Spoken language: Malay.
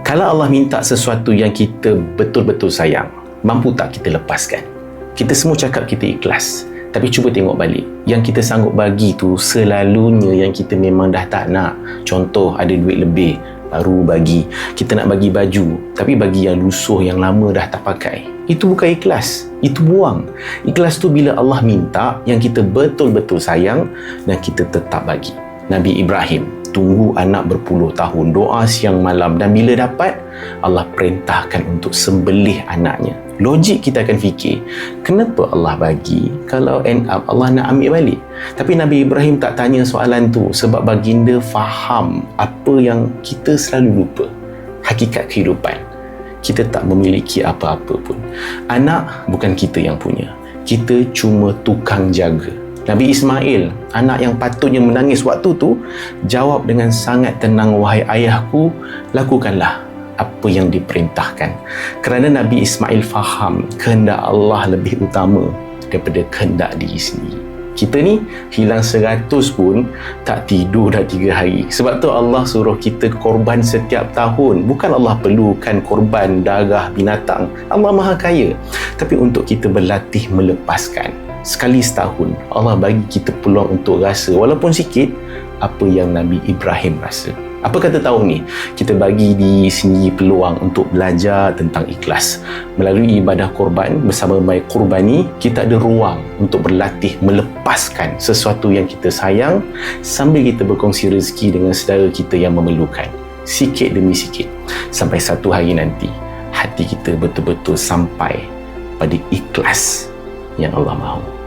Kalau Allah minta sesuatu yang kita betul-betul sayang, mampu tak kita lepaskan? Kita semua cakap kita ikhlas, tapi cuba tengok balik. Yang kita sanggup bagi tu selalunya yang kita memang dah tak nak. Contoh, ada duit lebih, baru bagi. Kita nak bagi baju, tapi bagi yang lusuh, yang lama dah tak pakai. Itu bukan ikhlas, itu buang. Ikhlas tu bila Allah minta yang kita betul-betul sayang dan kita tetap bagi. Nabi Ibrahim tunggu anak berpuluh tahun, doa siang malam, dan bila dapat, Allah perintahkan untuk sembelih anaknya. Logik kita akan fikir, kenapa Allah bagi kalau end up Allah nak ambil balik? Tapi Nabi Ibrahim tak tanya soalan tu sebab baginda faham apa yang kita selalu lupa, hakikat kehidupan. Kita tak memiliki apa-apa pun. Anak bukan kita yang punya, kita cuma tukang jaga. Nabi Ismail, anak yang patutnya menangis waktu tu, jawab dengan sangat tenang, wahai ayahku, lakukanlah apa yang diperintahkan. Kerana Nabi Ismail faham kehendak Allah lebih utama daripada kehendak diri sendiri. Kita ni hilang 100 pun tak tidur dah 3 hari. Sebab tu Allah suruh kita korban setiap tahun. Bukan Allah perlukan korban darah binatang. Allah Maha Kaya. Tapi untuk kita berlatih melepaskan. Sekali setahun Allah bagi kita peluang untuk rasa, walaupun sikit, apa yang Nabi Ibrahim rasa. Apa kata tahun ni? Kita bagi diri sendiri peluang untuk belajar tentang ikhlas. Melalui ibadah korban bersama My Qurbani, kita ada ruang untuk berlatih melepaskan sesuatu yang kita sayang sambil kita berkongsi rezeki dengan saudara kita yang memerlukan. Sikit demi sikit. Sampai satu hari nanti, hati kita betul-betul sampai pada ikhlas yang Allah mahu.